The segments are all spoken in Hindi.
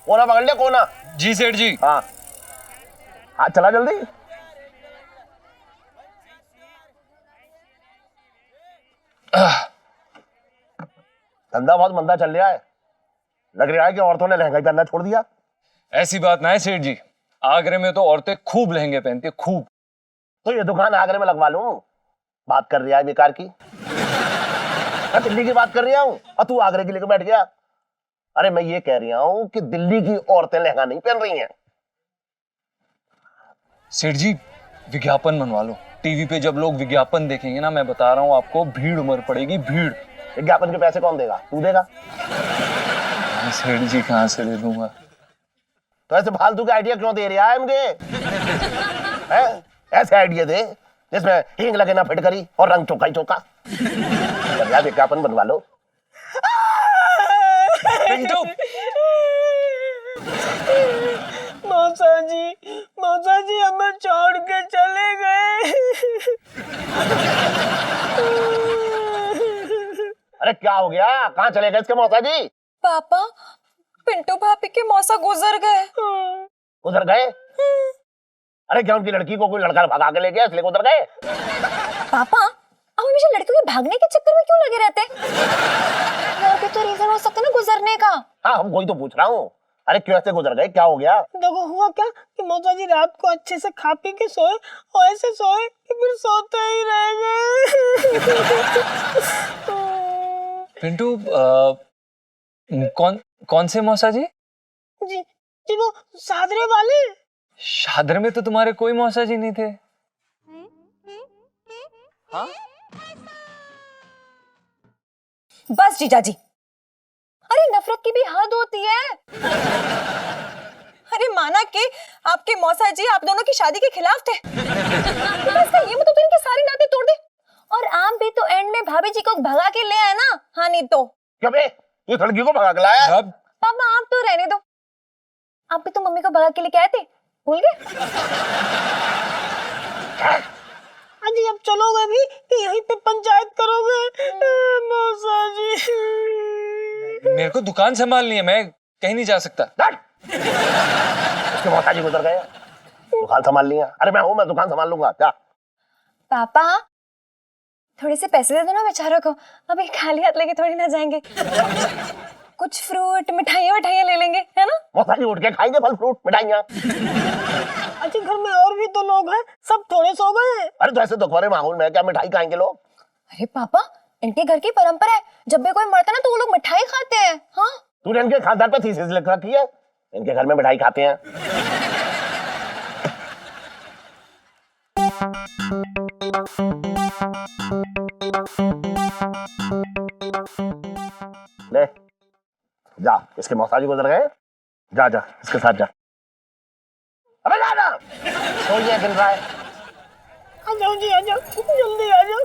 कोना पकड़ ले, कोना। जी सेठ जी। हाँ हाँ, चला जल्दी। धंधा बहुत मंदा चल रहा है। लग रहा है कि औरतों ने लहंगा पहनना छोड़ दिया। ऐसी बात ना है सेठ जी, आगरे में तो औरतें खूब लहंगे पहनती है, खूब। तो ये दुकान आगरे में लगवा लूं। बात कर रहा है बेकार की। मैं दिल्ली की बात कर रहा हूँ और तू आगरे की लेकर बैठ गया। अरे मैं ये कह रहा हूँ कि दिल्ली की औरतें लहंगा नहीं पहन रही हैं। सेठ जी विज्ञापन बनवा लो, टीवी पे जब लोग विज्ञापन देखेंगे ना, मैं बता रहा हूँ आपको, भीड़ उमड़ पड़ेगी, भीड़। विज्ञापन के पैसे कौन देगा? तू देगा। सेठ जी कहाँ से दे दूंगा? तो ऐसे फालतू के आइडिया क्यों दे रहा है मुझे? ऐसे आइडिया दे जिसमें हींग लगे ना फिटकरी और रंग चौका ही चौका। विज्ञापन बनवा लो। पिंटू। मौसा जी हमें छोड़ के चले गए। अरे क्या हो गया? कहाँ चले गए इसके मौसा जी? पापा, पिंटू भाभी के मौसा गुजर गए। गुजर गए? अरे क्या उनकी लड़की को कोई लड़का भगा के ले गया इसलिए गुजर गए? पापा, आप हमेशा लड़कियों के भागने के चक्कर में क्यों लगे रहते? और भी तो रीजन हो सकता है ना गुजरने का। हाँ, हम वही तो पूछ रहा हूँ। अरे क्यों ऐसे गुजर गए? क्या हो गया? देखो हुआ क्या कि मौसा जी रात को अच्छे से खा पी के सोए और ऐसे सोए कि फिर सोते ही रह गए। पिंटू कौन से मौसा जी? जी जी वो सादरे वाले। शादर में तो तुम्हारे कोई मौसा जी नहीं थे। हाँ? बस जीजा जी, अरे नफरत की भी हद होती है। अरे माना कि आपके मौसा जी आप दोनों की शादी के खिलाफ थे, तो इसका ये मतलब तो इनके सारे नाते तोड़ दे। और आप भी तो एंड में भाभी जी को भगा के ले आए ना। हाँ नहीं तो क्यों बे? तू लड़की को भगा के लाया? अब पापा आप तो रहने दो, आप भी तो मम्मी को भगा के लेके आए थे, भूल गए? अजी अब चलोगे भी कि यहीं पे पंचायत करोगे? मौसा जी मेरे को दुकान संभालनी है, मैं कहीं नहीं जा सकता। उसके मौसा जी गुजर गए, दुकान संभाल लिया। अरे मैं हूँ, मैं दुकान संभाल लूंगा। क्या पापा थोड़े से पैसे दे दो ना बेचारों को, अभी खाली हाथ लेके थोड़ी ना जाएंगे। कुछ फ्रूट मिठाइयाँ ले लेंगे, है ना? मौसा जी उठ के खाएंगे फल फ्रूट मिठाइयाँ। अजी घर में और भी तो लोग हैं, सब थोड़े सो गए। अरे तो ऐसे दुखभरे माहौल में क्या मिठाई खाएंगे लोग? अरे पापा इनके घर की परंपरा है, जब भी कोई मरता है ना तो वो लोग मिठाई खाते हैं। हाँ तूने इनके खानदान पे थीसिस लिख रखी है, इनके घर में मिठाई खाते हैं। ले जा, इसके मौसा जी गुजर गए। जा जा इसके साथ जा। अबे जा ना, तो ये गिन रहा है। आ जाओ जी, आ जाओ, जल्दी आ जाओ।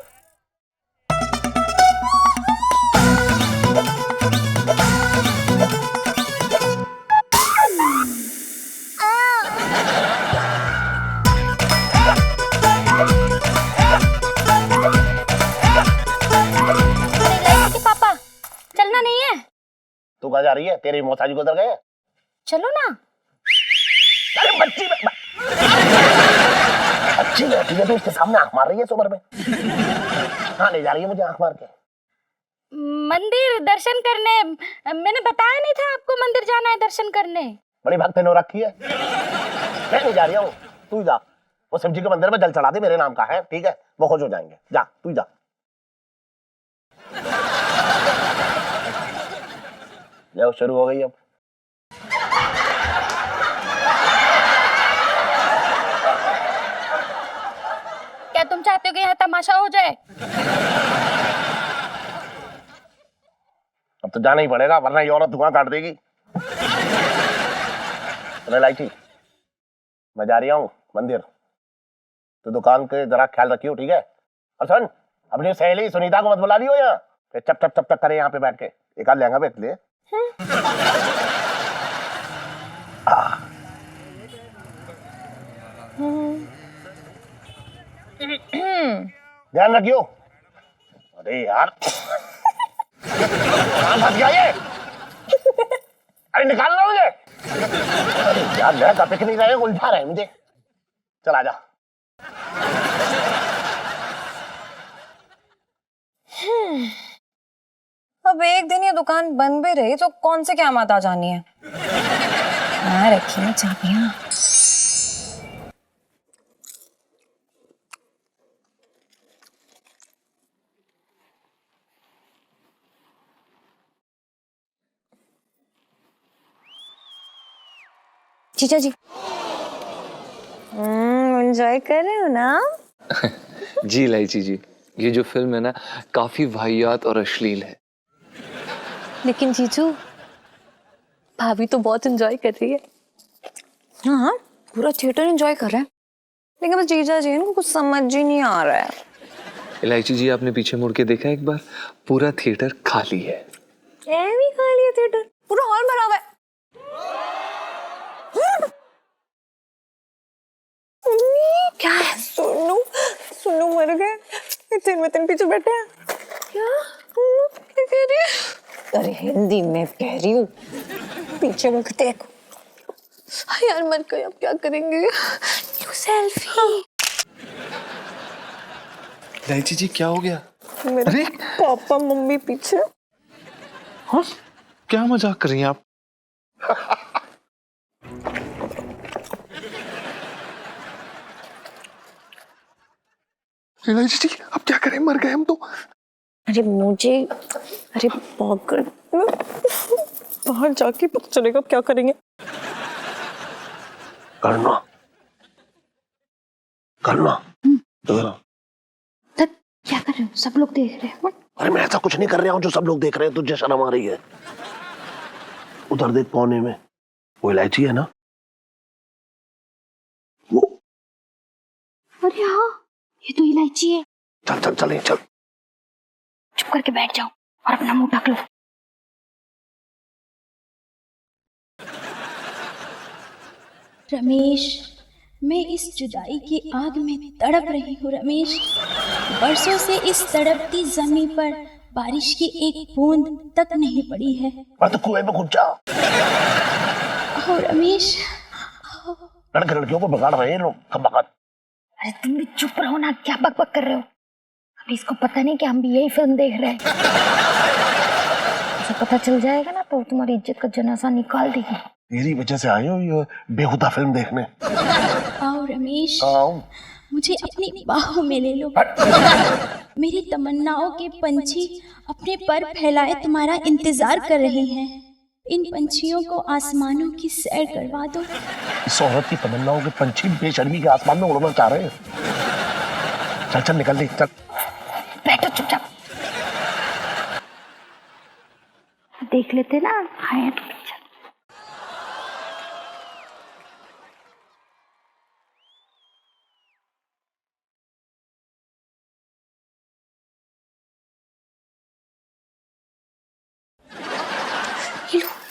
पापा चलना नहीं है? तू कहाँ जा रही है? तेरे मौसा जी गुजर गए। चलो ना। अरे बच्ची अच्छी बैठी है तो उसके सामने आंख मार रही है सुबह में। हाँ ले जा रही है मुझे आंख मार के। मंदिर दर्शन करने। मैंने बताया नहीं था आपको मंदिर जाना है दर्शन करने। बड़ी भक्त नो रखी है। मैं नहीं जा रही हूँ, तू जा। वो शिव जी के मंदिर में जल चढ़ा दे, मेरे नाम का है, ठीक है? वो खुश हो जाएंगे। जा तू जा। लो शुरू हो गई अब। क्या तुम चाहते हो कि यहाँ तमाशा हो जाए? अब तो जाना ही पड़ेगा वरना ये औरत धुआं काट देगी। अरे लाइटी, मैं जा रही हूँ मंदिर, तो दुकान के जरा ख्याल रखियो, ठीक है? और सुन, अपनी सहेली सुनीता को मत बुला लियो यहाँ, फिर चप चप चप चप करे यहाँ पे बैठ के। एक आध लहंगा बेच ले। ध्यान रखियो। अरे यार फंस गया ये। अरे निकालना मुझे। अरे यार मैं टॉपिक नहीं रहे, उलझा रहे मुझे। चल आजा। अब एक दिन ये दुकान बंद भी रही तो कौन से क्या मत आ जानी है। रखी है चाबियां। जीजा जी एंजॉय कर रहे हो ना? जी इलायची जी, ये जो फिल्म है ना काफी वाहियात और अश्लील है। लेकिन जीजू भाभी तो बहुत एंजॉय कर रही है। हाँ पूरा थिएटर एंजॉय कर रहा है, लेकिन बस जीजा जी इनको कुछ समझ ही नहीं आ रहा है। इलायची जी आपने पीछे मुड़ के देखा एक बार, पूरा थिएटर खाली है। भी खाली है थिएटर, पूरा हॉल भरा हुआ है। क्या है? सोनू सोनू मर गए, इतने पीछे बैठे हैं। क्या क्या कह रही है? अरे हिंदी में कह रही हूँ, पीछे मुख देखो। यार मर गए, अब क्या करेंगे? सेल्फी। इलायची जी क्या हो गया? मेरे पापा मम्मी पीछे। हाँ क्या मजाक कर रही हैं आप? इलायची जी अब क्या करें, मर गए हम तो। अरे बाहर जाके पता चलेगा क्या करेंगे। करना क्या कर रहे हो? सब लोग देख रहे हैं। अरे मैं ऐसा कुछ नहीं कर रहा हूँ जो सब लोग देख रहे हैं, तुझे शर्म आ रही है? उधर देख कोने में वो इलायची है ना, वो। अरे हाँ ये तो इलायची है। चल चल चल चल। चुप करके बैठ जाओ और अपना मुंह ढक लो। रमेश, मैं इस जुदाई की आग में तड़प रही हूँ रमेश। बरसों से इस तड़पती जमीन पर बारिश की एक बूंद तक नहीं पड़ी है। और तो कुएं में कूद जा। ओ रमेश, लड़के लड़कियों को बिगाड़ रहे हैं लोग कमबख्त। अरे तुम भी चुप रहो ना, क्या बकबक कर रहे हो? अभी इसको पता नहीं कि हम भी यही फिल्म देख रहे हैं। उसे पता चल जाएगा ना तो तुम्हारी इज्जत का जनाजा निकाल देगी। तेरी वजह से आए हो ये बेहुदा फिल्म देखने। आओ रमेश, आओ। मुझे अपनी बाहों में ले लो। मेरी तमन्नाओं के पंछी अपने पर फैलाए तुम्हारा इंतजार कर रहे हैं। इन पंछियों को आसमानों की सैर करवा दो। इस औरत की तमन्नाओं के पंछी बेशर्मी के आसमान में उड़ना चाह रहे हैं। चल चल निकल दे, चल। बैठो चुपचाप। देख लेते ना आए तो पीछे।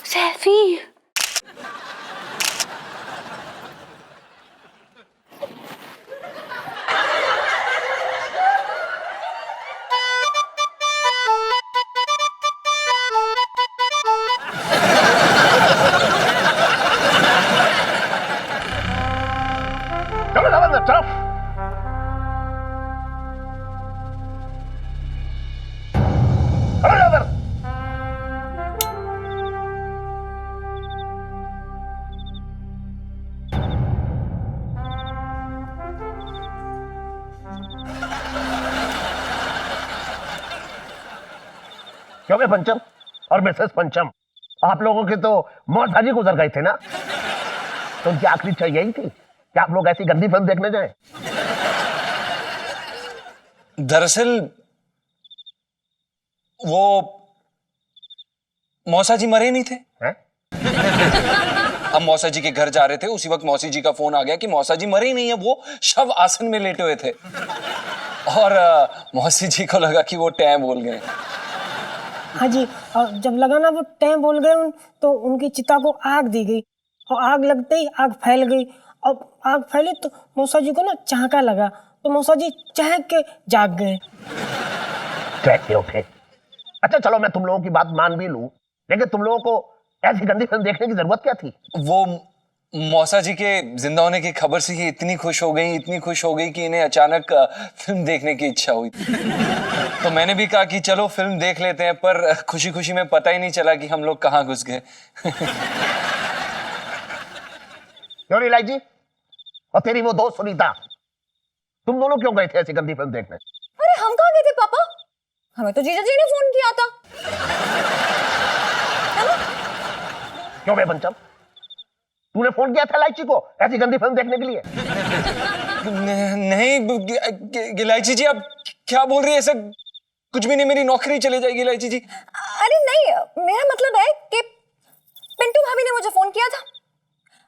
सेल्फी। चलो चलो चलो। अरे इधर। क्योंकि पंचम और मिसेस पंचम, आप लोगों के तो मौत हाजी गुजर गए थे ना, तो उनकी आखिरी इच्छा यही थी कि आप लोग ऐसी गंदी फिल्म देखने जाएं। दरअसल वो मौसा जी मरे नहीं थे। हैं? हम मौसा जी के घर जा रहे थे, उसी वक्त मौसी जी का फोन आ गया कि मौसा जी मरे ही नहीं है, वो शव आसन में लेटे हुए थे। और मौसी जी को लगा कि वो टैं बोल गए। हाँ जी, और जब लगा ना वो टैं बोल गए तो उनकी चिता को आग दी गई, और आग लगते ही आग फैल गई, और आग फैली तो मौसा जी को ना चाहका लगा, तो मौसा जी चहक के जाग गए। कैसे उठे? अच्छा चलो मैं तुम लोगों की बात मान भी लूं, लेकिन तुम लोगों को ऐसी गंदी फिल्म देखने की जरूरत क्या थी? वो मौसा जी के जिंदा होने की खबर से ये इतनी खुश हो गई कि इन्हें अचानक फिल्म देखने की इच्छा हुई। तो मैंने भी कहा कि चलो फिल्म देख लेते हैं, पर खुशी खुशी में पता ही नहीं चला कि हम लोग कहाँ घुस गए। क्यों रे इलायची? और तेरी वो दोस्त सुनीता, तुम दोनों क्यों गए थे ऐसी गंदी फिल्म देखने? अरे हम कहाँ गए थे पापा? हमें तो जीजा जी ने फोन किया था। है ना? क्यों बे पंचम, तूने फोन किया था इलायची को ऐसी गंदी फिल्म देखने के लिए? नहीं इलायची जी, आप क्या बोल रही है? ऐसा कुछ भी नहीं, मेरी नौकरी चली जाएगी इलायची जी। अरे नहीं, मेरा मतलब है कि पिंटू भाभी ने मुझे फोन किया था।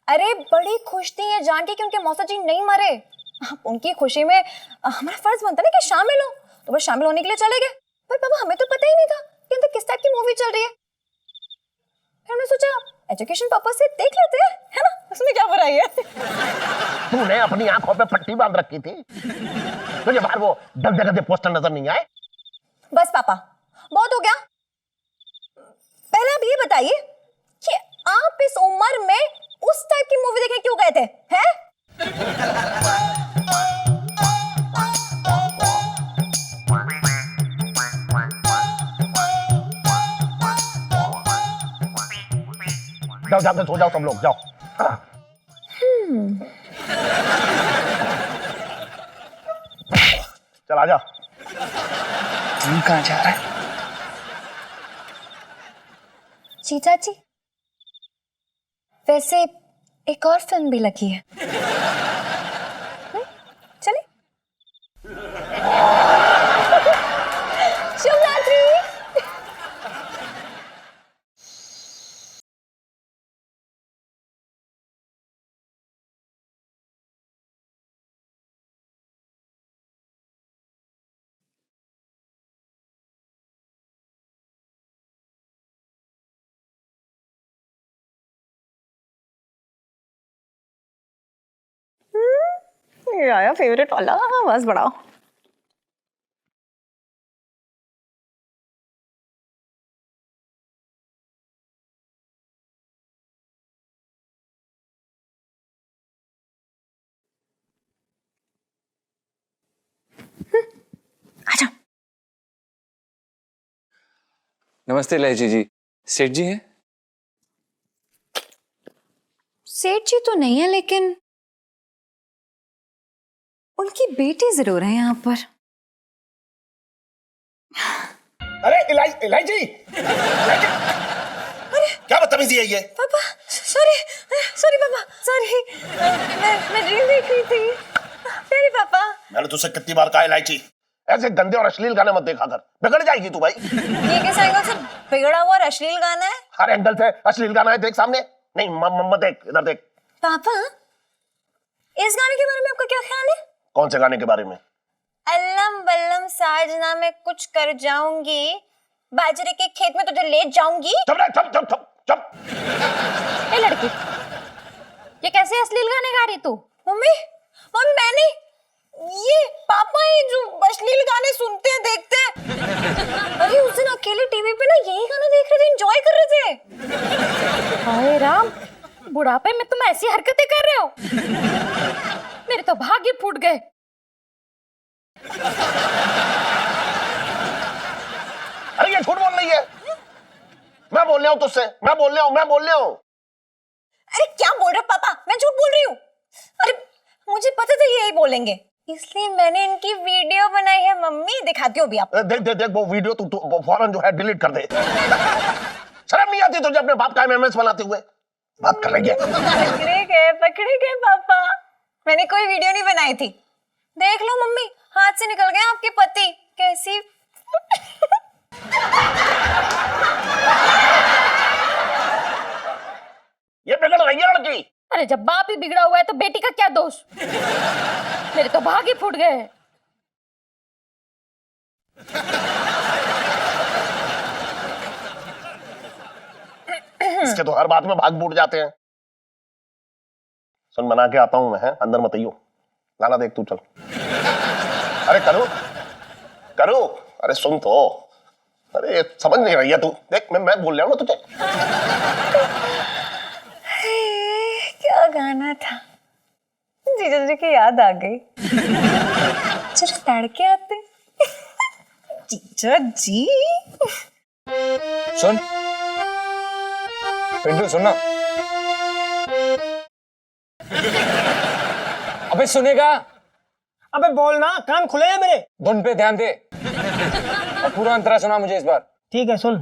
अरे बड़ी खुश थी ये जान के कि उनके मौसा जी नहीं मरे। उनकी खुशी में हमारा फर्ज बनता ना कि शामिल हो, तो बस शामिल होने के लिए चले गए। पर पापा हमें तो पता ही नहीं था कि अंदर किस टाइप की मूवी चल रही है। फिर हमने सोचा एजुकेशन पर्पस से देख लेते हैं, है ना? उसमें क्या बुराई है? तूने अपनी आंखों पे पट्टी बांध रखी थी, तुझे बाहर वो दगदगदे पोस्टर नजर नहीं आए? बस पापा बहुत हो गया। पहले आप ये बताइए कि आप इस उम्र में उस टाइप की मूवी देखने क्यों गए थे? हैं? जाओ जाकर सो जाओ सब लोग, जाओ। चल आजा। तुम कहाँ जा रहा है? जीजा जी, वैसे एक और फिल्म भी लगी है। चले? शुभ रात्रि। ये आया फेवरेट वाला, बस बढ़ाओ। आजा। नमस्ते इलायची जी, सेठ जी हैं? सेठ जी तो नहीं है, लेकिन उनकी बेटी जरूर है यहाँ पर। अरे इलायची, क्या बदतमीजी है ये? पापा सॉरी पापा, सॉरी। मैं रील देख रही थी। सॉरी पापा। मैंने तुझसे कितनी बार कहा इलायची, ऐसे गंदे और अश्लील गाने मत देखा कर, बिगड़ जाएगी तू भाई। ये किस एंगल से बिगड़ा हुआ और अश्लील गाना है? हर एंगल से अश्लील गाना है, देख सामने। नहीं मत देख, इधर देख। पापा इस गाने के बारे में आपका क्या ख्याल है? कौन से गाने के बारे में? अल्लम बल्लम साजना मैं कुछ कर जाऊंगी, बाजरे के खेत में तुझे ले जाऊंगी। चुप। ए लड़की, ये कैसे अश्लील गाने गा रही तू? मम्मी मैंने ये पापा ही जो अश्लील गाने सुनते हैं देखते हैं। अरे उस दिन अकेले टीवी पे ना यही गाना देख रहे थे, एंजॉय कर रहे थे। हाय राम, बुढ़ापे में तुम ऐसी हरकतें कर रहे हो? मेरे तो भाग्य फूट गए। अरे ये झूठ बोल रही है। मैं बोल रहा हूँ तुझसे, मैं बोल रहा हूँ। अरे क्या बोल रहे हो पापा? मैं झूठ बोल रही हूँ? अरे मुझे पता था यही बोलेंगे, इसलिए मैंने इनकी वीडियो बनाई है। मम्मी दिखाती हो भी आप? देख वो वीडियो तू फौरन जो है डिलीट कर दे। शर्म नहीं आती तुझे अपने बाप का एमएमएस बनाते हुए? बात कर रही है। पकड़े गए पापा। मैंने कोई वीडियो नहीं बनाई थी। देख लो मम्मी, हाथ से निकल गए आपके पति। कैसी ये बिगड़ रही है लड़की। अरे जब बाप ही बिगड़ा हुआ है तो बेटी का क्या दोष? मेरे तो भाग्य फूट गए। इसके तो हर बात में भाग फूट जाते हैं। सुन, बना के आता हूं मैं, है अंदर मत आइयो। गाना देख तू, चल। अरे करो, अरे सुन तो। अरे समझ नहीं रही है तू। देख मैं बोल रहा हूँ ना तुझे। क्या गाना था, जीजा जी की याद आ गई। जरा तड़के आते। जीजा जी सुन पिंटू, सुनना। अबे सुनेगा? अबे बोलना, कान खुले हैं मेरे। धुन पे ध्यान दे और पूरा अंतरा सुना मुझे इस बार। ठीक है, सुन।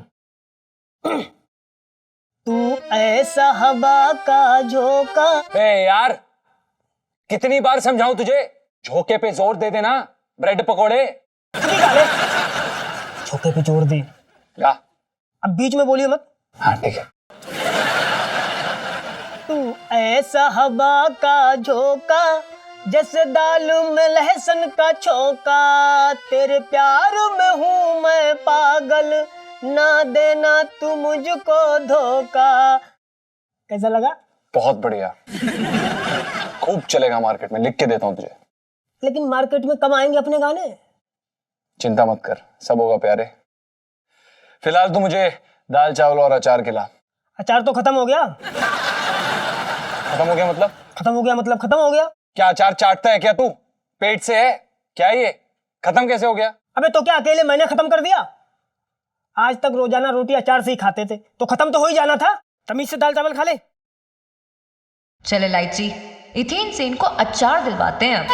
तू ऐसा हवा का झोंका। बे यार, कितनी बार समझाऊं तुझे? झोंके पे जोर दे देना, ब्रेड पकोड़े। झोंके पे जोर दे। गा। अब बीच में बोलिए मत। हाँ ठीक है। तू ऐसा हवा का झोंका, जैसे दाल में लहसुन का छोका। तेरे प्यार में हूँ मैं पागल, ना देना तू मुझको धोखा। कैसा लगा? बहुत बढ़िया, खूब चलेगा मार्केट में, लिख के देता हूँ तुझे। लेकिन मार्केट में कब आएंगे अपने गाने? चिंता मत कर, सब होगा प्यारे। फिलहाल तू मुझे दाल चावल और अचार खिला। अचार तो खत्म हो गया। खत्म हो गया मतलब? खत्म हो गया मतलब खत्म हो गया। क्या अचार चाटता है क्या तू? पेट से है क्या ये? खत्म कैसे हो गया? अबे तो क्या अकेले मैंने खत्म कर दिया? आज तक रोजाना रोटी अचार से ही खाते थे, तो खत्म तो हो ही जाना था। तमीज से दाल चावल खा ले। चले लाइची, इथेन से इनको अचार दिलवाते हैं अब।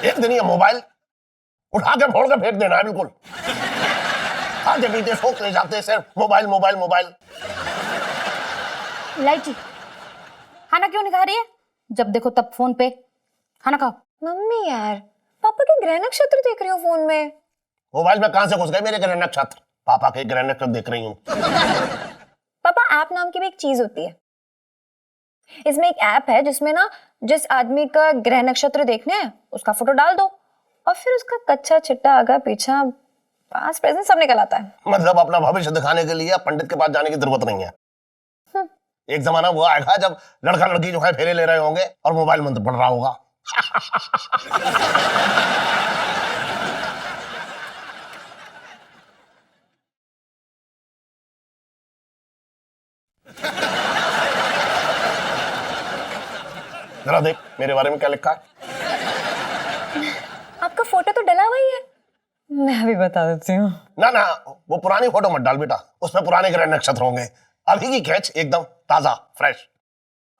एक दिन ये मोबाइल उठा के फोड़ के फेंक देना है बिल्कुल। खाते पीते सोच ले जाते सिर्फ मोबाइल मोबाइल मोबाइल। लाइची, खाना क्यों नहीं खा रही है? जब देखो तब फोन पे। खाना खाओ। मम्मी यार, पापा के ग्रह नक्षत्र देख रही हो फोन में। मोबाइल में कहां से घुस गए मेरे ग्रह नक्षत्र? पापा के ग्रह नक्षत्र देख रही हूँ। पापा, ऐप नाम की भी एक चीज होती है। इसमें एक ऐप है जिसमें ना जिस आदमी का ग्रह नक्षत्र देखने हैं उसका फोटो डाल दो और फिर उसका कच्चा चिट्टा आगा पीछा पास प्रेजेंट सब निकल आता है। मतलब अपना भविष्य दिखाने के लिए पंडित के पास जाने की जरूरत नहीं है। एक जमाना वो आएगा जब लड़का लड़की जो है फेरे ले रहे होंगे और मोबाइल मंत्र पढ़ रहा होगा। जरा देख मेरे बारे में क्या लिखा है। आपका फोटो तो डला हुआ ही है। मैं भी बता देती हूँ। ना ना, वो पुरानी फोटो मत डाल बेटा, उसमें पुराने ग्रह नक्षत्र होंगे। अभी की कैच एकदम ताजा फ्रेश।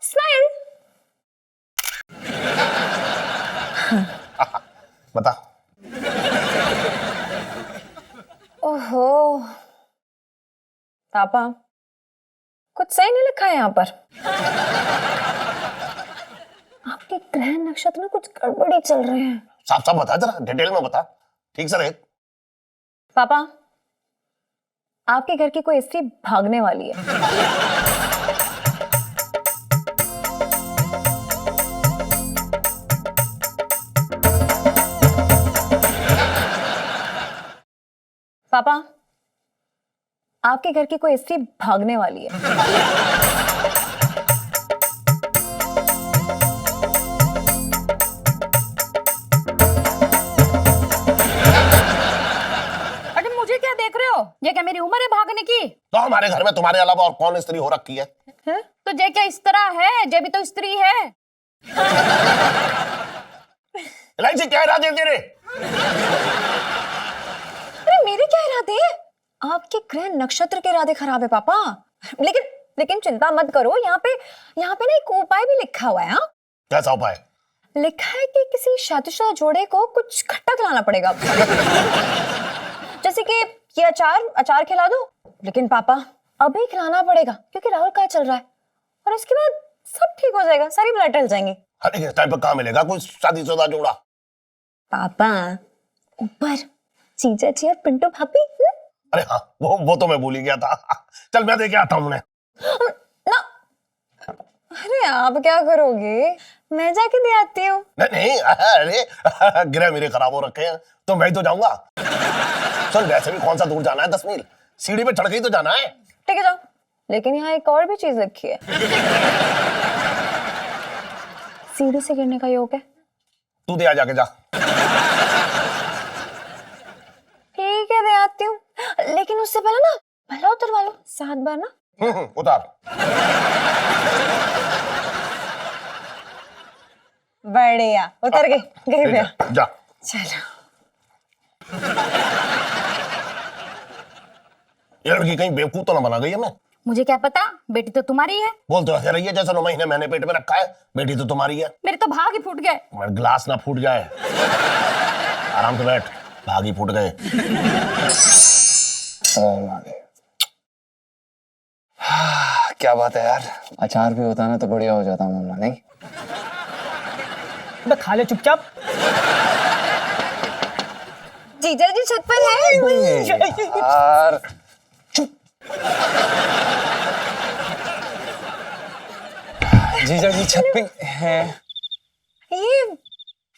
स्माइल। बता। ओहो पापा, कुछ सही नहीं लिखा है यहाँ पर। आपके ग्रह नक्षत्र में कुछ गड़बड़ी चल रहे हैं। साफ साफ बता, जरा डिटेल में बता, ठीक से रहे। पापा, आपके घर की कोई स्त्री भागने वाली है। पापा, आपके घर की कोई स्त्री भागने वाली है। अरे मुझे क्या देख रहे हो? ये क्या मेरी उम्र है भागने की? तो हमारे घर में तुम्हारे अलावा और कौन स्त्री हो रखी है? तो ये क्या इस तरह है? ये भी तो स्त्री है। इलायची, क्या इरादे तेरे? अरे मेरे क्या इरादे? आपके ग्रह नक्षत्र के इरादे खराब है पापा। लेकिन चिंता मत करो, यहाँ पे ना एक उपाय भी लिखा हुआ है। हाँ, कैसा उपाय? लिखा है कि किसी शादीशुदा जोड़े को कुछ खट्टा खिलाना पड़ेगा। जैसे कि ये अचार खिला दो। लेकिन पापा, अभी खिलाना पड़ेगा क्योंकि राहुल का चल रहा है और उसके बाद सब ठीक हो जाएगा, सारी ब्लड टल जाएंगे। अरे इस टाइम पर कहाँ मिलेगा कोई शादीशुदा जोड़ा? पापा, ऊपर जीजा जी और पिंटू भाभी। अरे हाँ, वो तो मैं भूल ही गया था। चल मैं देके आता हूँ उन्हें। ना, अरे आप क्या करोगे? मैं जाके दे आती हूँ। नहीं, अरे ग्रह मेरे खराब हो रखे हैं तो मैं ही तो जाऊंगा। चल वैसे भी कौन सा दूर जाना है, 10 मील सीढ़ी पे चढ़ के ही तो जाना है। ठीक है जाओ, लेकिन यहाँ एक और भी चीज रखी है। सीढ़ी से गिरने का योग है। तू दे आ जाके जा। ठीक है दे आती हूँ, लेकिन उससे पहले ना भला उतरवा लो 7 बार ना। उतार। बढ़िया उतर गई, गई ठीक भैया। है, जा। चलो ये लड़की कहीं बेवकूफ तो ना बना गई है मैं। मुझे क्या पता, बेटी तो तुम्हारी है। बोल तो ऐसे रही है जैसे 9 महीने मैंने पेट में रखा है। बेटी तो तुम्हारी है। मेरे तो भाग ही फूट गए। मेरा गिलास ना फूट जाए। आराम से बैठ, भाग ही फूट गए। क्या बात है यार, अचार भी होता ना तो बढ़िया हो जाता मम्मा, नहीं? अबे खा ले चुपचाप। जीजा जी छत पर है। यार जीजा जी छत पे हैं। ये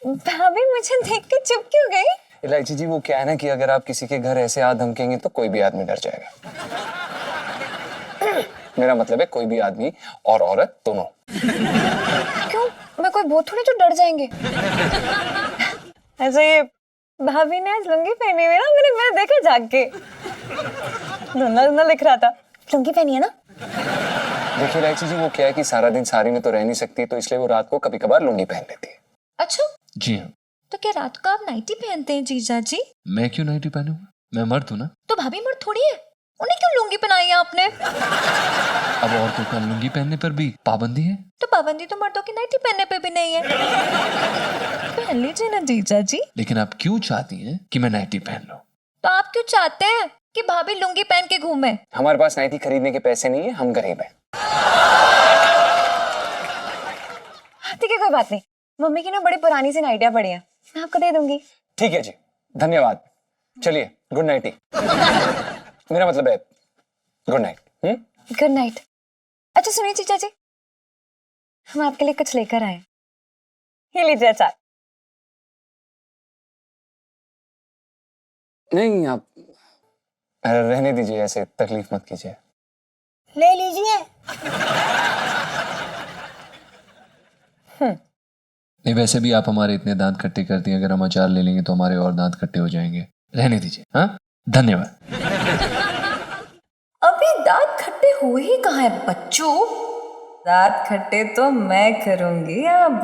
भाभी मुझे देख के चुप क्यों गई? इलायची जी, वो क्या है ना कि अगर आप किसी के घर ऐसे आ धमकेंगे तो कोई भी आदमी डर जाएगा। मेरा मतलब है कोई भी आदमी और औरत दोनों। क्यों, मैं कोई बहुत थोड़ी जो डर जाएंगे। ऐसा ये भाभी ने आज लुंगी पहनी हुई ना, मैंने देखा जाग के, धुंधला धुंधला दिख रहा था। लुंगी पहनी है ना? देखिए इलायची जी, वो क्या है कि सारा दिन साड़ी में तो रह नहीं सकती, तो इसलिए वो रात को कभी कभार लुंगी पहन लेती है। अच्छा, जी हाँ। तो क्या रात को आप नाइटी पहनते हैं जीजा जी? मैं क्यों नाइटी पहनूंगा, मैं मर्द हूँ ना। तो भाभी मर्द थोड़ी है, उन्हें क्यों लुंगी पहनाई है आपने? अब औरतों का लुंगी पहनने पर भी पाबंदी है? तो पाबंदी तो मर्दों की नाइटी पहनने पे भी नहीं है। पहन लीजिए ना जीजा जी। लेकिन आप क्यों चाहती हैं कि मैं नाइटी पहन लूं? तो आप क्यों चाहते हैं कि भाभी लुंगी पहन के घूमे? हमारे पास नाइटी खरीदने के पैसे नहीं है, हम गरीब हैं। ठीक है कोई बात नहीं, मम्मी की ना बड़ी पुरानी सी नाइटियां पड़ी हैं, मैं आपको दे दूंगी। ठीक है जी, धन्यवाद। चलिए, गुड नाइट ही। मेरा मतलब है गुड नाइट। Good night. अच्छा सुनिए जीजा जी, हम आपके लिए कुछ लेकर आए। ये लीजिए अचार। नहीं, आप रहने दीजिए, ऐसे तकलीफ मत कीजिए। ले लीजिए। नहीं, वैसे भी आप हमारे इतने दांत खट्टे करती हैं, अगर हम अचार ले लेंगे तो हमारे और दांत खट्टे हो जाएंगे। रहने दीजिए। हाँ, धन्यवाद। अभी दांत खट्टे हुए ही कहाँ है बच्चों? दांत खट्टे तो मैं करूंगी अब।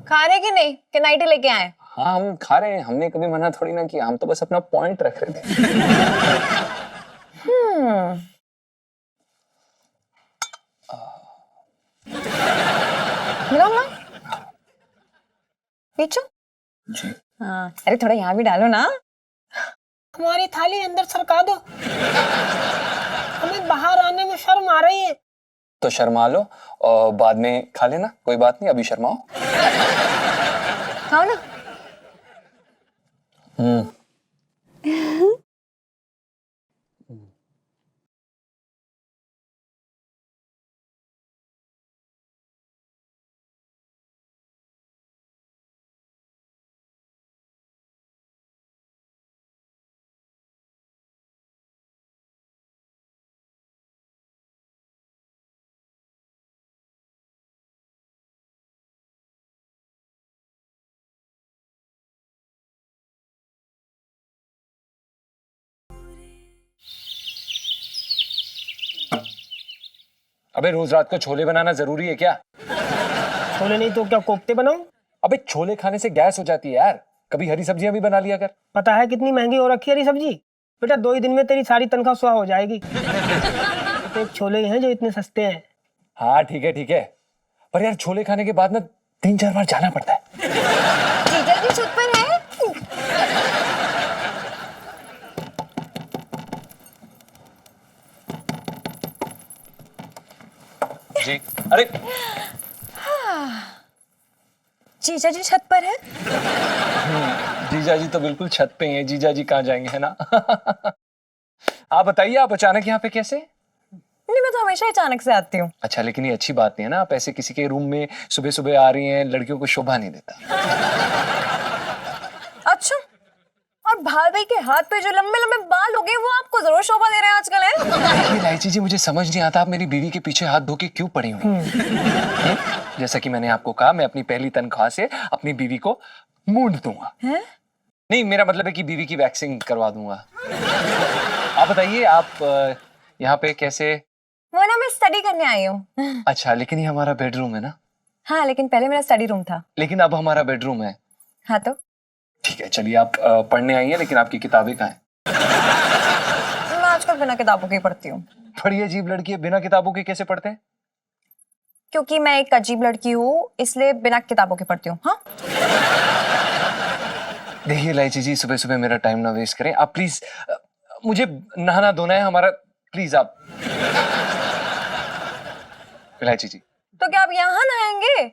खा रहे कि नहीं, कि नाइटी लेके आए? हाँ, हम खा रहे हैं, हमने कभी मना थोड़ी ना किया, हम तो बस अपना पॉइंट रख रहे थे। मिलो ना पीछो। जी। हाँ, अरे थोड़ा यहाँ भी डालो ना। हमारी थाली अंदर सरका दो, हमें बाहर आने में शर्म आ रही है। तो शर्मा लो और बाद में खा लेना, कोई बात नहीं, अभी शर्माओ। खाओ ना। अबे रोज रात को छोले बनाना जरूरी है क्या? छोले नहीं तो क्या कोफ्ते बनाऊं? अबे छोले खाने से गैस हो जाती है यार, कभी हरी सब्जियां भी बना लिया कर। पता है कितनी महंगी हो रखी है हरी सब्जी? बेटा 2 ही दिन में तेरी सारी तनख्वाह सुहा हो जाएगी। तो एक छोले ही हैं जो इतने सस्ते हैं। हाँ ठीक है, पर यार छोले खाने के बाद ना 3-4 बार जाना पड़ता है। जीजा जी छत पर है। जी, अरे जीजा जी छत पर है। जीजा जी तो बिल्कुल छत पे ही है, जीजा जी कहाँ जाएंगे, है ना? आप बताइए, आप अचानक यहाँ पे कैसे? नहीं, मैं तो हमेशा अचानक से आती हूँ। अच्छा, लेकिन ये अच्छी बात नहीं है ना, आप ऐसे किसी के रूम में सुबह सुबह आ रही हैं, लड़कियों को शोभा नहीं देता। अच्छा, और भाभी के हाथ पे जो लंबे लंबे बाल हो गए वो आपको जरूर शोभा दे रहे हैं आजकल है। इलायची जी, मुझे समझ नहीं आता आप मेरी बीवी के पीछे हाथ धो के क्यों पड़ी हुई। जैसा कि मैंने आपको कहा, मैं अपनी पहली तनख्वाह से अपनी बीवी को मूंड दूंगा। नहीं, मेरा मतलब है कि बीवी की वैक्सिंग करवा दूंगा। आप बताइए, आप यहाँ पे कैसे? वो ना मैं स्टडी करने आई हूँ। अच्छा, लेकिन ये हमारा बेडरूम है ना? हाँ, लेकिन पहले मेरा स्टडी रूम था। लेकिन अब हमारा बेडरूम है। हाँ तो ठीक है, चलिए आप पढ़ने आई हैं, लेकिन आपकी किताबें कहाँ हैं? मैं आजकल बिना किताबों के ही पढ़ती हूँ। बड़ी अजीब लड़की है, बिना किताबों के कैसे पढ़ते हैं? क्योंकि मैं एक अजीब लड़की हूँ, इसलिए बिना किताबों के पढ़ती हूँ। हाँ देखिए इलायची जी, सुबह सुबह मेरा टाइम ना वेस्ट करें आप प्लीज। मुझे नहाना धोना है हमारा, प्लीज आप। इलायची जी, तो क्या आप यहाँ नहाएंगे?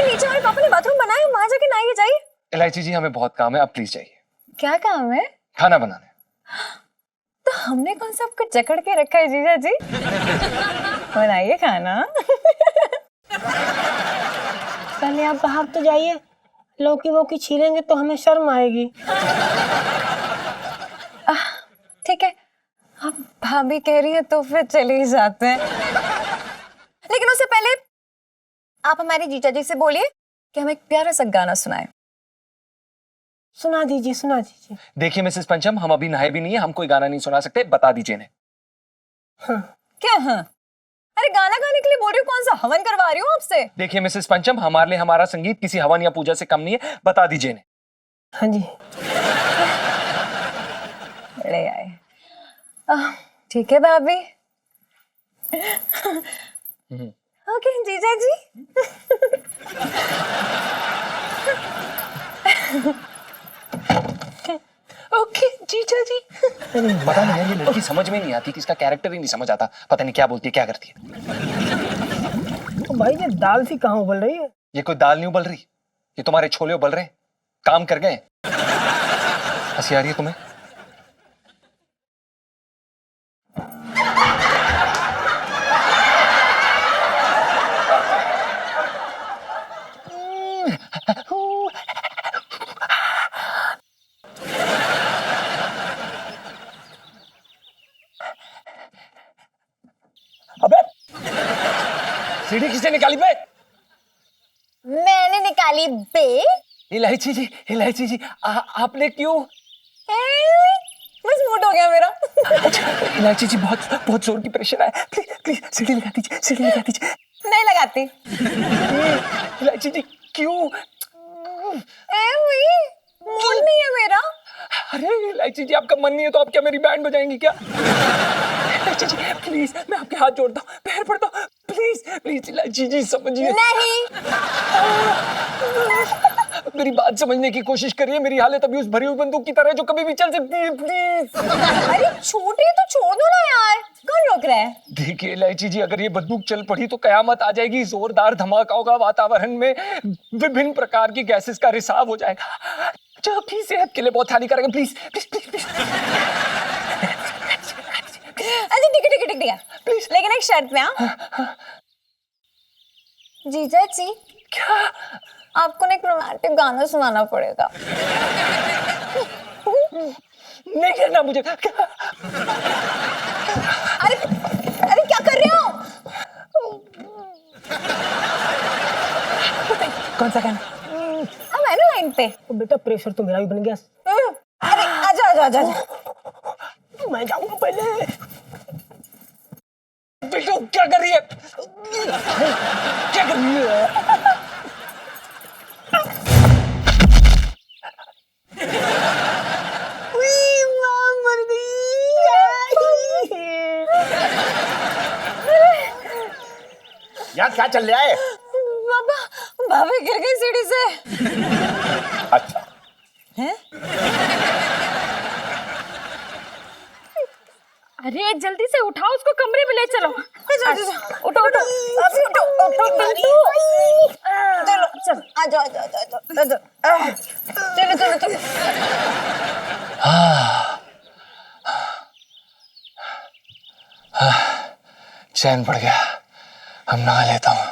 नीचे हमारे पापा ने बाथरूम बनाया, वहां जाके नहाइए जाइए। इलायची जी, हमें बहुत काम है, आप प्लीज जाइए। क्या काम है? खाना बनाने। तो हमने कौन सा आपको जकड़ के रखा है जीजा जी? बनाइए खाना। पहले आप बाहर तो जाइए, लौकी वोकी छीलेंगे तो हमें शर्म आएगी। ठीक है, आप भाभी कह रही है तो फिर चले ही जाते हैं। लेकिन उससे पहले आप हमारे जीजा जी से बोलिए कि हमें एक प्यारा सा गाना सुनाए। सुना दीजिए, सुना दीजिए। देखिए मिसेस पंचम, हम अभी नहाए भी नहीं है, हम कोई गाना नहीं सुना सकते, बता दीजिए इन्हें। क्या? हाँ, अरे गाना गाने के लिए बोल रही हूँ, कौन सा हवन करवा रही हूँ आपसे? देखिए मिसेस पंचम, हमारे लिए हमारा संगीत किसी हवन या पूजा से कम नहीं है, बता दीजिए इन्हें। हाँ जी। ले आए। ठीक है भाभी। ओके जीजा जी। ओके जीजा जी। पता नहीं यार, ये लड़की समझ में नहीं आती कि इसका कैरेक्टर ही नहीं समझ आता, पता नहीं क्या बोलती है क्या करती है। तो भाई ये दाल सी कहाँ उबल रही है? ये कोई दाल नहीं उबल रही, ये तुम्हारे छोले उबल रहे हैं, काम कर गए। हंसी आ रही है तुम्हें? अबे सीढ़ी किसने निकाली बे? मैंने निकाली बे। इलायची जी, इलायची जी, आपने क्यों? बस मूड हो गया मेरा। इलायची जी, बहुत बहुत जोर की प्रेशर आया, प्लीज प्लीज सीढ़ी लगा दीजिए, सीढ़ी लगा दीजिए। नहीं लगाती। इलायची जी क्यों? मूड नहीं है मेरा। अरे इलायची जी, आपका मन नहीं है तो आप क्या मेरी बैंड बजाएंगी क्या? इलायची जी प्लीज, मैं आपके हाथ जोड़ता हूँ, पैर पड़ता हूँ, प्लीज प्लीज इलायची जी समझिए। नहीं। मेरी बात समझने की कोशिश करिए, मेरी हालत अभी उस भरी हुई बंदूक की तरह है जो कभी भी चल सकती है, प्लीज। अरे छोटे तो छोड़ दो ना यार, कौन रोक रहा है? देखिए इलायची जी, अगर ये बंदूक चल पड़ी तो कयामत आ जाएगी, जोरदार धमाका होगा, वातावरण में विभिन्न प्रकार की गैसेस का रिसाव हो जाएगा जो आपकी सेहत के लिए बहुत हानिकारक है, प्लीज प्लीज प्लीज प्लीज। अच्छा ठीक है प्लीज, लेकिन एक शर्त में। हाँ जीजा जी, क्या? आपको ना एक रोमांटिक गाना सुनाना पड़ेगा। नहीं करना मुझे। अरे अरे क्या कर रहे हो? कौन सा गाना? अब है ना लाइन पे। तो बेटा प्रेशर तो मेरा भी बन गया। अरे आजा आजा आजा। मैं जाऊंगा पहले। बेटो क्या कर रही है? क्या कर रही है? मर गई। यार क्या चल रहा है? बाबा, भाभी गिर गई सीढ़ी से। अच्छा हैं? अरे जल्दी से उठाओ उसको, कमरे में ले चलो। उठो उठो अभी उठो उठो बिंदु। चलो चल आजा आजा आजा आजा। चलो चलो चलो। चैन पड़ गया, हम नहा लेता हूँ।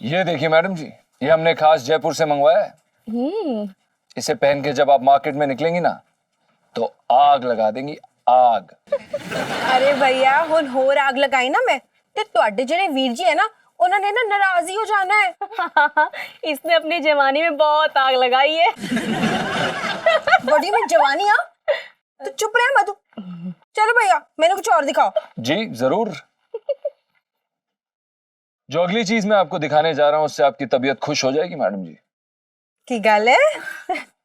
ये देखिए मैडम जी, ये हमने खास जयपुर से मंगवाया है। इसे पहन के जब आप मार्केट में निकलेंगी ना तो आग लगा देंगी, आग। अरे भैया हुन होर आग लगाई ना मैं ते ਤੁਹਾਡੇ ਜਿਹੜੇ ਵੀਰ जी है ना उन्होंने ना नाराज ही हो जाना है। इसने अपनी जवानी में बहुत आग लगाई है। बड़ी में जवानी आ तो चुप रहे मधु। चलो भैया मैंने कुछ और दिखाओ। जी जरूर। जो अगली चीज मैं आपको दिखाने जा रहा हूं उससे आपकी तबीयत खुश हो जाएगी मैडम जी। की गल है?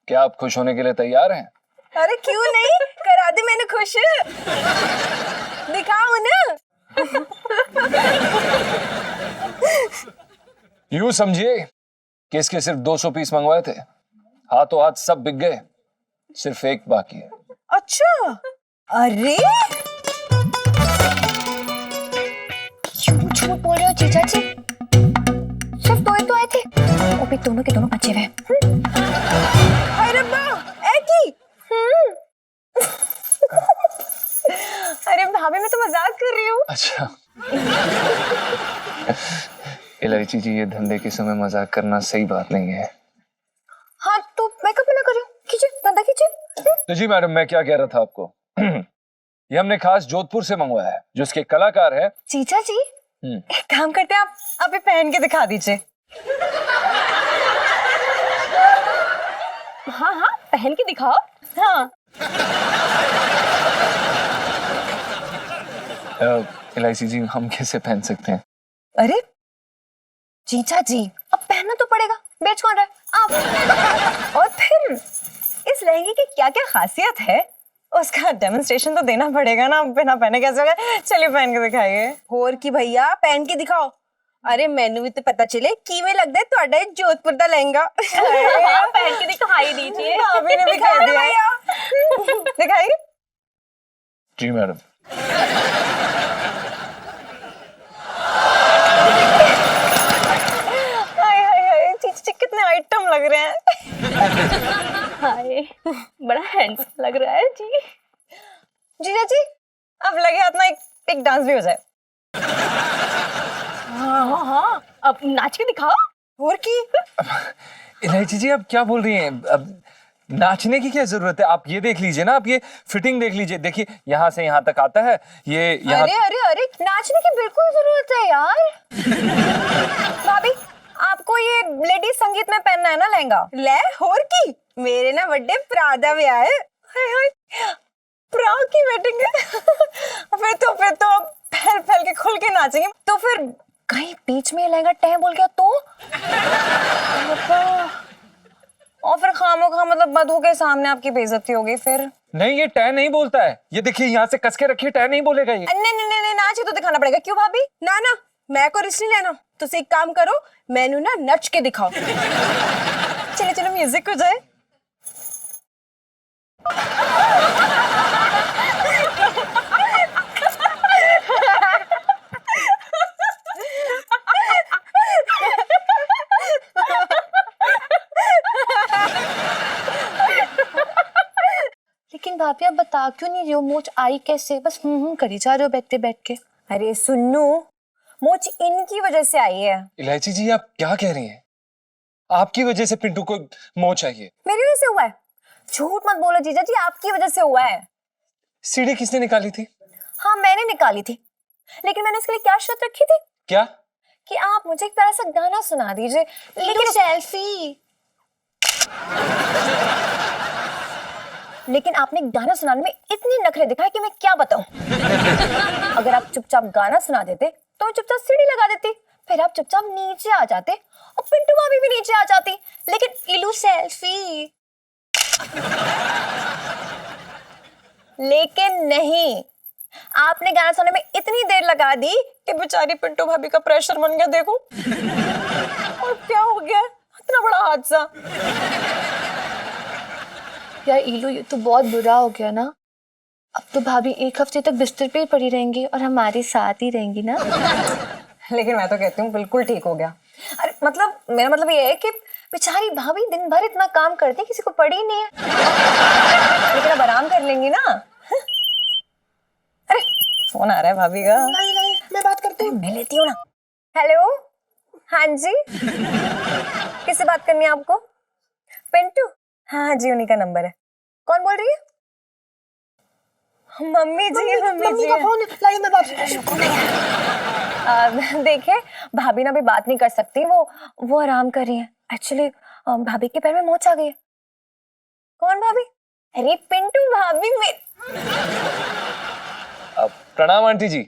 क्या आप खुश होने के लिए तैयार हैं? अरे क्यों नहीं, करा दे मैंने खुश। दिखाओ ना। यूं समझिए कि इसके सिर्फ 200 पीस मंगवाए थे, हाथों हाथ सब बिक गए, सिर्फ एक बाकी है। अच्छा अरे झूठ बोल रहे हो जीजा जी, सिर्फ दो ही तो आए थे, वो भी दोनों के दोनों बचे हुए। हाय रब्बा ए की। अरे भाभी मैं तो मजाक कर रही हूँ। अच्छा। इलायची जी, ये धंधे के समय मजाक करना सही बात नहीं है। हाँ तो मेकअप ना करो, खींचे धंधा खींचे। तो जी मैडम, मैं क्या कह रहा था आपको। ये हमने खास जोधपुर से मंगवाया है, जो इसके कलाकार है। जीजा जी एक काम करते हैं, आप ये पहन के दिखा दीजिए। हाँ हाँ पहन के दिखाओ। हाँ इलायची जी, हम कैसे पहन सकते हैं? अरे जीजा जी अब पहनना तो पड़ेगा, बेच कौन रहा है आप। और फिर इस लहंगे की क्या क्या खासियत है उसका डेमोन्स्ट्रेशन तो देना पड़ेगा ना, बिना पहने कैसे होगा। चलिए पहन के दिखाइए। और की भैया पहन के दिखाओ। अरे मैनू भी तो पता चले किवें लगदा है ਤੁਹਾਡਾ ਇਹ जोधपुर ਦਾ लहंगा। पहन के दिखाई दीजिए। भाभी ने दिखा दिया। दिखाइए। जी मैडम। हाय हाय हाय चीची कितने आइटम लग रहे हैं। हाय बड़ा हैंडसम लग रहा है जी। जीजा जी अब लगे हाथ में एक डांस भी हो जाए। हाँ हाँ हाँ अब नाच के दिखाओ। और की इलायची जी, आप क्या बोल रही हैं? अब नाचने की क्या जरूरत है? आप ये देख लीजिए ना, आप ये फिटिंग देख लीजिए। देखिए यहाँ से यहाँ तक आता है, ये यहाँ। अरे अरे अरे नाचने की बिल्कुल जरूरत है यार। भाभी आपको ये लेडीज संगीत में पहनना है ना लहंगा, ले और की मेरे ना बर्थडे प्रादा भी आए। हाय हाय प्रा की वेडिंग है। फिर तो फैल फैल के खुल के नाचेंगे। तो फिर कहीं बीच में लहंगा टह बोल गया तो और फिर खामोखा मतलब मधु के सामने आपकी बेइज्जती होगी फिर। नहीं, ये टै नहीं बोलता है। ये देखिए यहाँ से कस के रखिए, टै नहीं बोलेगा ये। नहीं नहीं नहीं नाच ही तो दिखाना पड़ेगा। क्यों भाभी? ना ना मैं को रिस्क नहीं लेना। तो एक काम करो, मैनू ना नच के दिखाओ। चलो चलो म्यूजिक हो जाए। लेकिन भाभी आप बता क्यों नहीं रही हो, मोच आई कैसे? बस करी जा रहे हो बैठते बैठ के। अरे सुन्नू मोच इनकी वजह से आई है। इलायची जी, आप क्या कह रही हैं? आपकी वजह से पिंटू को मोच आई है? मेरी वजह से हुआ है? झूठ मत बोलो जीजा जी, आपकी वजह से हुआ है। सीढ़ी किसने निकाली थी? हाँ मैंने निकाली थी, लेकिन मैंने उसके लिए क्या शर्त रखी थी? क्या? कि आप मुझे एक प्यारा सा गाना सुना दीजिए। लेकिन सेल्फी। लेकिन आपने गाना सुनाने में इतनी नखरे दिखाए कि मैं क्या बताऊं। अगर आप चुपचाप गाना सुना देते तो मैं चुपचाप सीढ़ी लगा देती, फिर आप चुपचाप नीचे आ जाते और पिंटू भाभी भी नीचे आ जाती। लेकिन इलू सेल्फी। लेकिन नहीं, आपने गाना सुनने में इतनी देर लगा दी कि बेचारी पिंटू भाभी का प्रेशर बन गया। देखो और क्या हो गया, इतना बड़ा हादसा। यार इलू ये तो बहुत बुरा हो गया ना। अब तो भाभी एक हफ्ते तक बिस्तर पे ही पड़ी रहेंगी और हमारे साथ ही रहेंगी ना। लेकिन मैं तो कहती हूँ बिल्कुल ठीक हो गया। अरे मतलब मेरा मतलब ये है कि बेचारी भाभी दिन भर इतना काम करती, किसी को पड़ी नहीं है। लेकिन अब आराम कर लेंगी ना। अरे फोन आ रहा है भाभी का। नहीं मैं बात करती हूँ। मैं लेती हूँ ना। हेलो हाँ जी, किससे बात करनी है आपको? पिंटू? हाँ जी, उन्हीं का नंबर है। कौन बोल रही है? मम्मी जी, मम्मी का फोन है, लाइए मैं बात। देखिए, भाभी ना भी बात नहीं कर सकती, वो आराम कर रही है। एक्चुअली भाभी के पैर में मोच आ गई है। कौन भाभी? अरे पिंटू भाभी में। प्रणाम आंटी जी,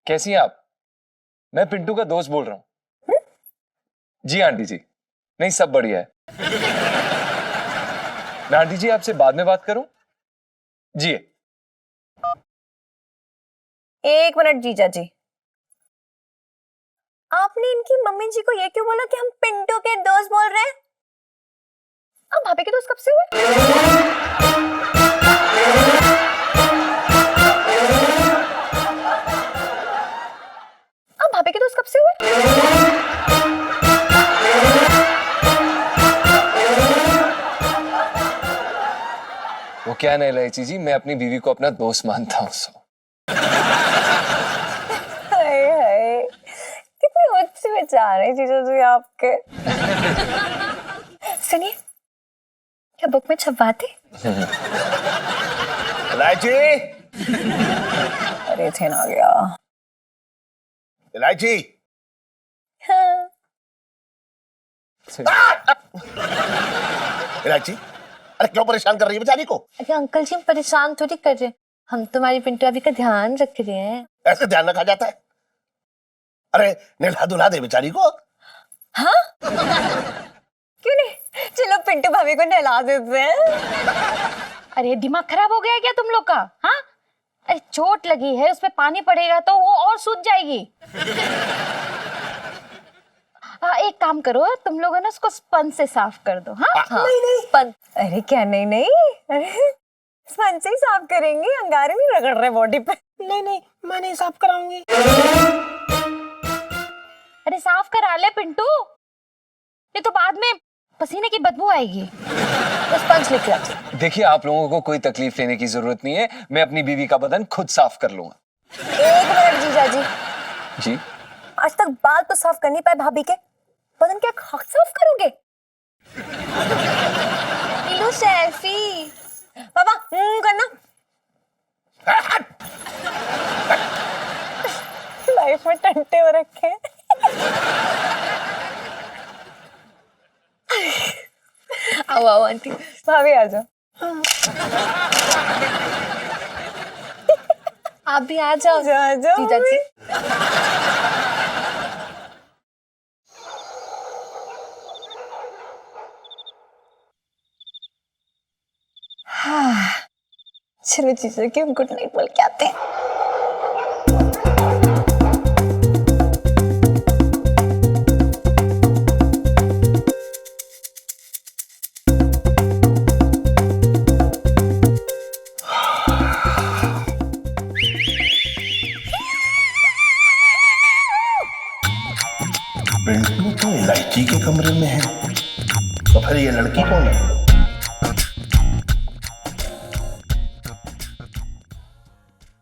कैसी हैं आप? मैं पिंटू का दोस्त बोल रहा हूँ। जी आंटी जी, नहीं सब बढ़िया है। मैं आंटी जी आपसे बाद में बात करूं? जी। एक मिनट जीजा जी, आपने इनकी मम्मी जी को ये क्यों बोला कि हम पिंटू के दोस्त बोल रहे हैं? आप भाभी के दोस्त कब से हुए? आप भाभी के दोस्त कब से हुए? वो क्या नहीं इलायची जी, मैं अपनी बीवी को अपना दोस्त मानता हूँ। हाय हाय, कितने उच्च विचार हैं जीजा जी आपके। सुनिए, क्या बुक में छपवाते? इलायची, अरे थे ना गया। इलायची। हाँ। इलायची, अरे क्यों परेशान कर रही है बेचारी को? अरे अंकल जी, हम परेशान थोड़ी कर रहे, हम तुम्हारी पिंटू अभी का ध्यान रख रहे हैं। ऐसे ध्यान रखा जाता है? अरे नहला धुला दे बेचारी को। हाँ? क्यों नहीं, चलो पिंटू भाभी को नहला देते हैं। अरे दिमाग खराब हो गया क्या तुम लोग का? हाँ, अरे चोट लगी है, उस पे पानी पड़ेगा तो वो और सूज जाएगी। हाँ, एक काम करो, तुम लोग है ना उसको स्पंज से साफ कर दो। हाँ, नहीं नहीं स्पंज, अरे क्या नहीं नहीं, अरे स्पंज से ही साफ करेंगे, अंगारे नहीं रगड़ रहे बॉडी पे। नहीं नहीं, मैं नहीं साफ कराऊंगी। अरे साफ करा ले पिंटू, ये तो बाद में पसीने की बदबू आएगी। तो स्पंज लेके आते। देखिए, आप लोगों को कोई तकलीफ लेने की जरूरत नहीं है, मैं अपनी बीवी का बदन खुद साफ कर लूंगा। एक मिनट जीजा जी, जी? आज तक बाल तो साफ कर नहीं पाए भाभी के, बदन क्या खाक साफ करोगे? लो सेल्फी पापा, करना। लाइफ में टंटे हो रखे हैं। आओ आओ आंटी, भाभी आ जाओ। आप भी आ जाओ जाओ जीजा जी। हाँ, चलो जीजा की गुड नाइट बोल के आते हैं। पिंटू तो इलायची के कमरे में है, तो फिर ये लड़की कौन है?